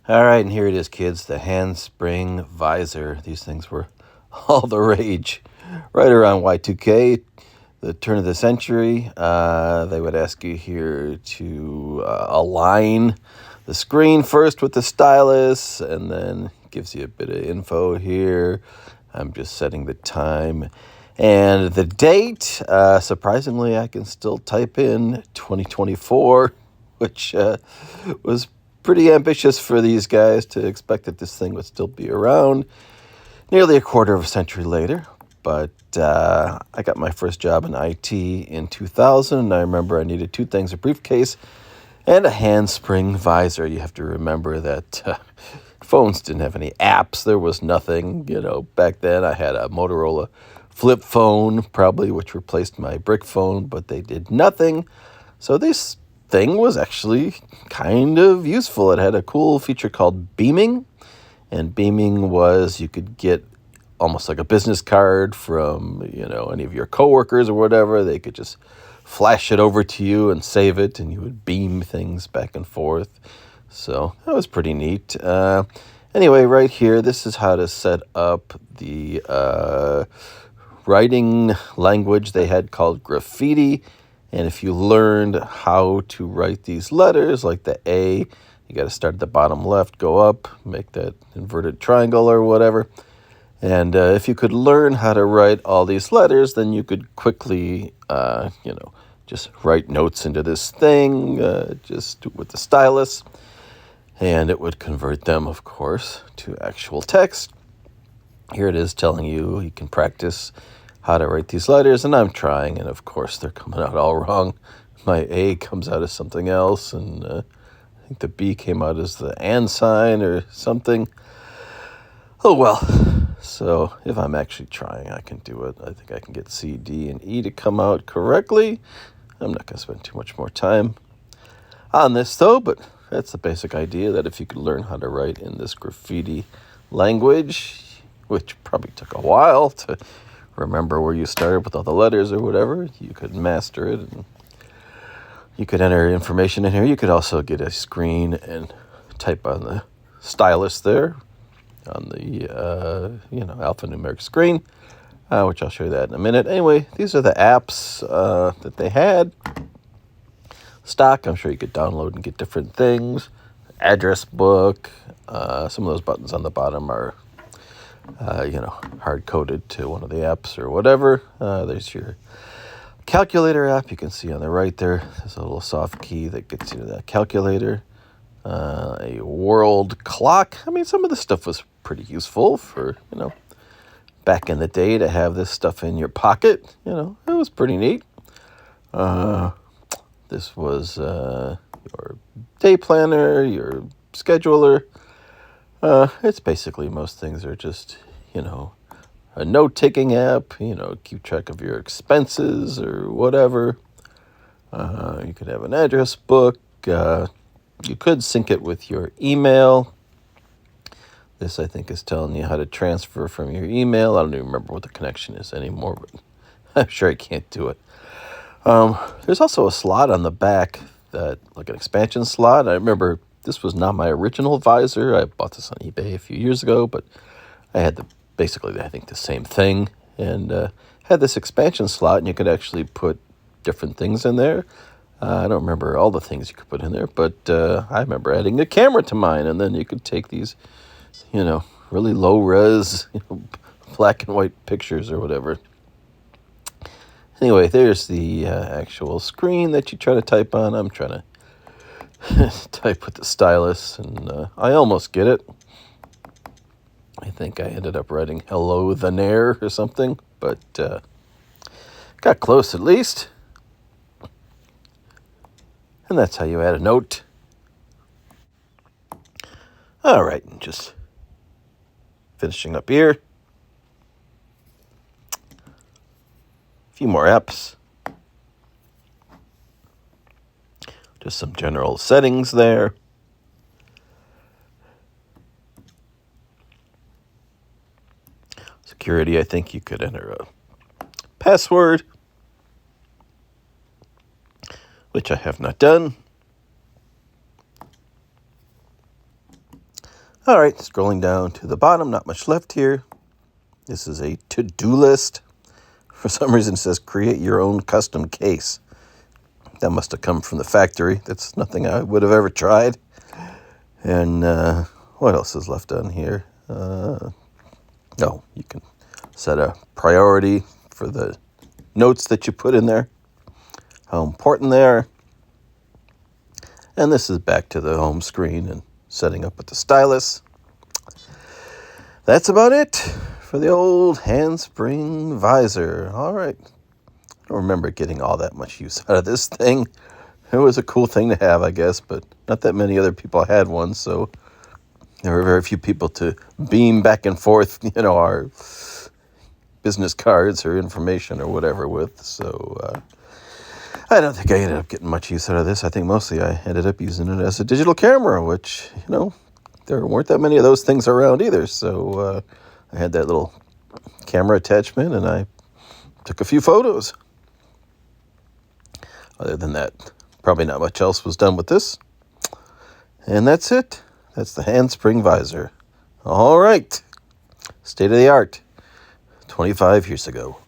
All right, and here it is, kids, the Handspring Visor. These things were all the rage right around Y2K, the turn of the century. They would ask you here to align the screen first with the stylus, and then gives you a bit of info here. I'm just setting the time and the date. Surprisingly, I can still type in 2024, which was pretty ambitious for these guys to expect that this thing would still be around nearly a quarter of a century later. But I got my first job in IT in 2000, and I remember I needed two things: a briefcase and a handspring visor. You have to remember that phones didn't have any apps. There was nothing. Back then I had a Motorola flip phone, probably, which replaced my brick phone, but they did nothing. So this thing was actually kind of useful. It had a cool feature called beaming, and beaming was you could get almost like a business card from any of your coworkers or whatever. They could just flash it over to you and save it, and you would beam things back and forth. So that was pretty neat. Anyway, right here, this is how to set up the writing language they had called graffiti. And if you learned how to write these letters, like the A, you got to start at the bottom left, go up, make that inverted triangle or whatever. And if you could learn how to write all these letters, then you could quickly, just write notes into this thing, just with the stylus. And it would convert them, of course, to actual text. Here it is telling you can practice how to write these letters, and I'm trying, and of course they're coming out all wrong. My A comes out as something else, and I think the B came out as the and sign or something. Oh well, so if I'm actually trying, I can do it. I think I can get C, D, and E to come out correctly. I'm not going to spend too much more time on this, though, but that's the basic idea, that if you could learn how to write in this graffiti language, which probably took a while to remember where you started with all the letters or whatever, you could master it, and you could enter information in here. You could also get a screen and type on the stylus there on the alphanumeric screen, which I'll show you that in a minute. Anyway, these are the apps that they had stock. I'm sure you could download and get different things. Address book. Some of those buttons on the bottom are hard-coded to one of the apps or whatever. There's your calculator app. You can see on the right there's a little soft key that gets you to that calculator. A world clock. I mean, some of the stuff was pretty useful for, back in the day, to have this stuff in your pocket. It was pretty neat. This was your day planner, your scheduler. It's basically, most things are just, a note-taking app, keep track of your expenses or whatever. You could have an address book. You could sync it with your email. This, I think, is telling you how to transfer from your email. I don't even remember what the connection is anymore, but I'm sure I can't do it. There's also a slot on the back, like an expansion slot. I remember this was not my original visor. I bought this on eBay a few years ago, but I had basically, I think, the same thing, and had this expansion slot, and you could actually put different things in there. I don't remember all the things you could put in there, but I remember adding a camera to mine, and then you could take these, really low-res, black and white pictures or whatever. Anyway, there's the actual screen that you try to type on. I'm trying to type with the stylus, and I almost get it. I think I ended up writing hello the Nair or something, but got close at least. And that's how you add a note. All right, and just finishing up here. A few more apps. Just some general settings there. Security, I think you could enter a password, which I have not done. All right, scrolling down to the bottom, not much left here. This is a to-do list. For some reason, it says create your own custom case. That must have come from the factory. That's nothing I would have ever tried. And what else is left on here? You can set a priority for the notes that you put in there, how important they are. And this is back to the home screen and setting up with the stylus. That's about it for the old Handspring Visor. All right. I don't remember getting all that much use out of this thing. It was a cool thing to have, I guess, but not that many other people had one, so there were very few people to beam back and forth, our business cards or information or whatever with. So I don't think I ended up getting much use out of this. I think mostly I ended up using it as a digital camera, which, there weren't that many of those things around either. So I had that little camera attachment, and I took a few photos. Other than that, probably not much else was done with this. And that's it. That's the Handspring Visor. All right. State of the art. 25 years ago.